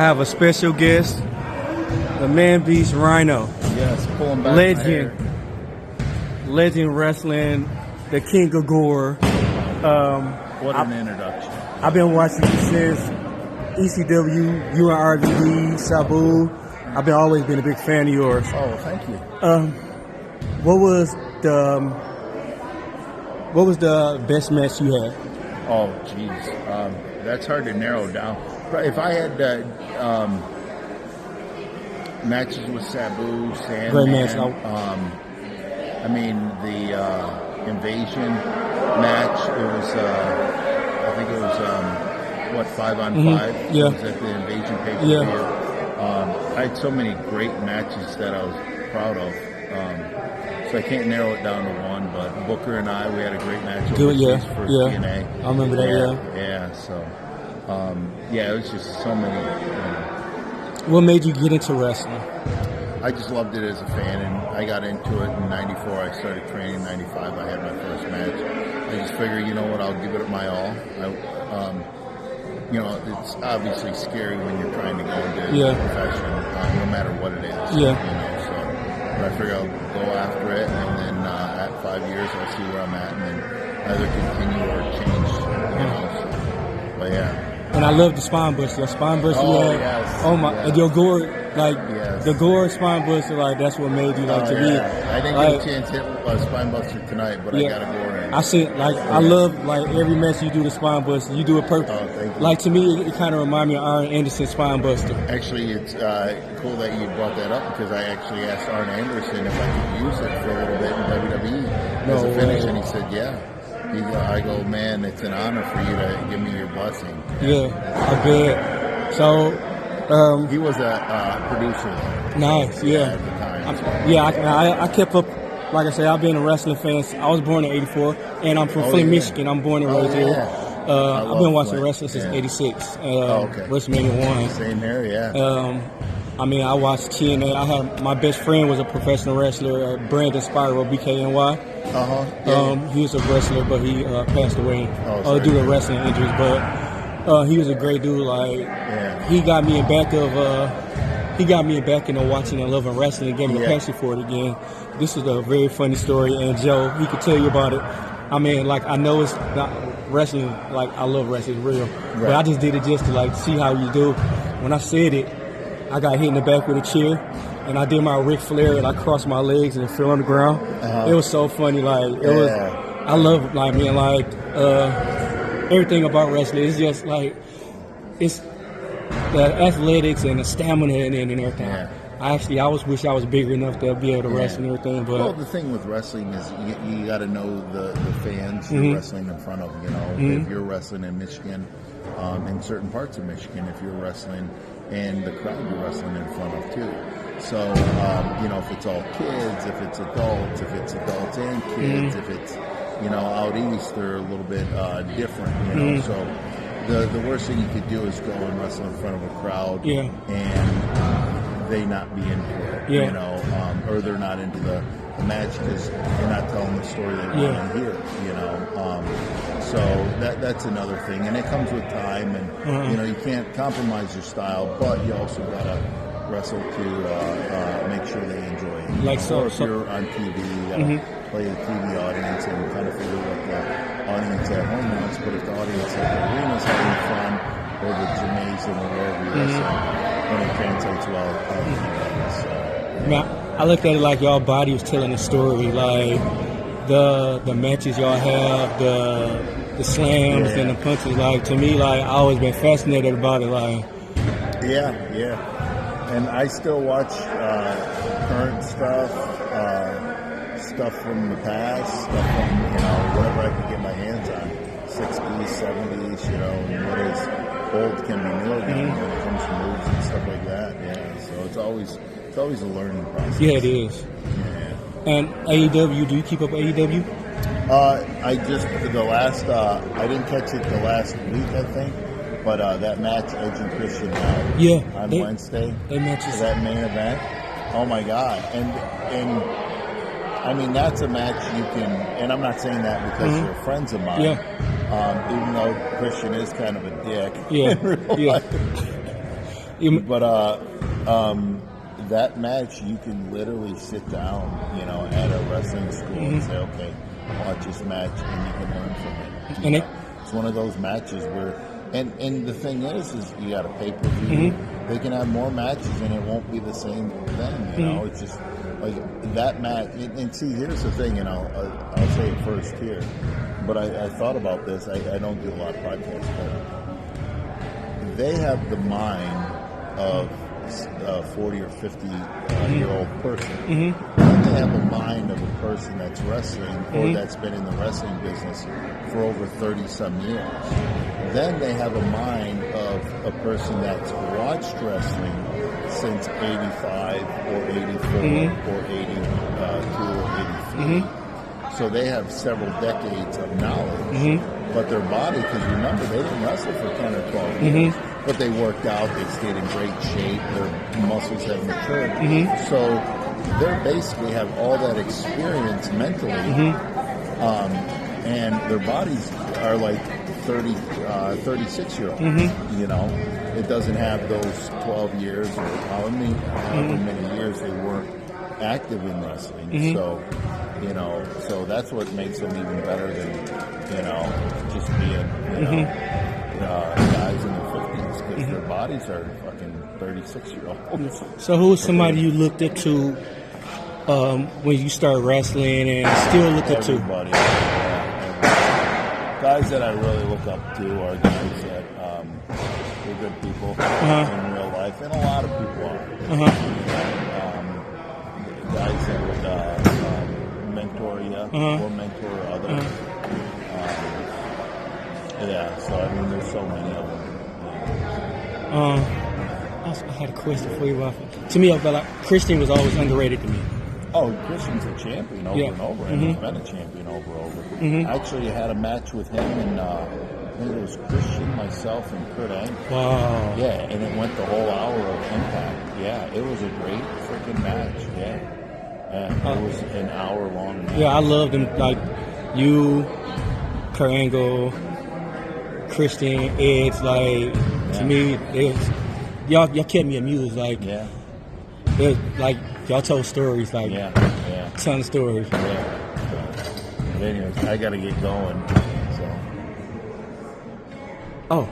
have a special guest, the man beast Rhyno. Yes, pulling back Legend wrestling, the king of gore. What an introduction. I've been watching you since ECW, you and RVD, Sabu. I've always been a big fan of yours. Oh, thank you. What was the best match you had? Oh, geez. That's hard to narrow down. If I had matches with Sabu, Sandman, great match. I mean, the Invasion match, it was, I think it was, 5-on-5? Yeah. It was at the Invasion pay-per-view. Yeah. I had so many great matches that I was proud of. So I can't narrow it down to one, but Booker and I, we had a great match for TNA. I remember that, Yeah, so, it was just so many. What made you get into wrestling? I just loved it as a fan, and I got into it in 94. I started training in 95. I had my first match. I just figured, you know what, I'll give it my all. It's obviously scary when you're trying to go into a profession, no matter what it is. Yeah. But I figure I'll go after it, and then at 5 years, I'll see where I'm at, and then either continue or change. But yeah. And I love the spine buster. The spine buster. Yes. Oh my! Yes. And your gore, the gore spine buster, that's what made you to me. I didn't get a chance to hit a spine buster tonight, but I got a gore in. I see. I love every match you do the spine buster. You do it perfect. Oh, thank you. To me, it kind of reminds me of Arn Anderson's spine buster. Actually, it's cool that you brought that up because I actually asked Arn Anderson if I could use it for a little bit in WWE as a finish, and he said, yeah. I go, man, it's an honor for you to give me your blessing. Yeah, I bet. So, he was a producer. Nice, yeah. At the time. I kept up. Like I said, I've been a wrestling fan. I was born in '84, and I'm from Flint, Michigan. I'm born and raised here. I've been watching wrestling since '86. WrestleMania 1. Same here, yeah. I watched TNA. I had my best friend was a professional wrestler, Brandon Spyro, BKNY. He was a wrestler, but he passed away due to wrestling injuries. But he was a great dude. He got me back into watching and loving wrestling and gave me a passion for it again. This is a very funny story, and Joe, he could tell you about it. I know it's not wrestling. I love wrestling, it's real. Right. But I just did it just to see how you do. When I said it, I got hit in the back with a chair, and I did my Ric Flair, and I crossed my legs and fell on the ground. It was so funny. I love it. Everything about wrestling. It's just it's the athletics and the stamina and everything. Yeah. I always wish I was bigger enough to be able to wrestle and everything. But the thing with wrestling is you got to know the fans you're wrestling in front of. If you're wrestling in Michigan, in certain parts of Michigan, if you're wrestling, and the crowd you're wrestling in front of too. So if it's all kids, if it's adults and kids, if it's out east, they're a little bit different. So the worst thing you could do is go and wrestle in front of a crowd and they not be into it, or they're not into the match because you're not telling the story they want to hear, So that's another thing, and it comes with time, and you can't compromise your style, but you also gotta wrestle to make sure they enjoy it. If you're on TV, you gotta play the TV audience and kind of figure what the audience at home wants. But if the audience at the arena's having fun, or the gymnasium or wherever you're wrestling, then it translates well. I looked at it like y'all body was telling a story. The matches y'all have, the slams and the punches. To me, I always been fascinated about it. And I still watch current stuff from the past, stuff from whatever I can get my hands on, 60s, 70s, and what is old can be new again when it comes to moves and stuff like that. So it's always a learning process. Yeah, it is. And AEW, do you keep up AEW? I didn't catch it the last week, I think. But that match, Edge and Christian on Wednesday, that main event, oh my God. And that's a match you can, and I'm not saying that because you're friends of mine, even though Christian is kind of a dick in real life. But that match, you can literally sit down, you know, at a wrestling school and say, okay, watch this match, and you can learn from it. It's one of those matches where, and the thing is you got a pay-per-view. They can have more matches, and it won't be the same thing. You know, it's just like that match. And see, here's the thing, and I'll say it first here. But I thought about this. I don't do a lot of podcasts, but they have the mind of a 40 or 50 year old person. And they have a mind of a person that's wrestling or that's been in the wrestling business for over 30 some years. Then they have a mind of a person that's watched wrestling since 85 or 84 or 82 or 83. So they have several decades of knowledge. But their body, because remember, they didn't wrestle for 10 or 12 years. But they worked out, they stayed in great shape, their muscles have matured. So they basically have all that experience mentally, and their bodies are like 36-year-olds. You know, it doesn't have those 12 years or however many years they weren't active in wrestling. So, you know, so that's what makes them even better than, you know, just being, you know, guys in their 50s, because their bodies are fucking 36-year-olds. So who was somebody you looked up to when you started wrestling and still look up to? Everybody. Guys that I really look up to are guys that are good people in real life, and a lot of people are. Guys that would mentor you or mentor others. Yeah, so I mean, there's so many of them. I had a question for you, Rafa. To me, I felt like Christian was always underrated to me. Oh, Christian's a champion over and over, and he's been a champion over and over. I actually had a match with him, and I think it was Christian, myself, and Kurt Angle. Wow. Yeah, and it went the whole hour of Impact. Yeah, it was a great freaking match. Yeah, it was an hour-long match. Yeah, I loved him. Like, you, Kurt Angle, Christian, Edge, like, to me, y'all kept me amused. Like, like, y'all told stories, like, ton of stories. Anyways, I got to get going. So. Oh.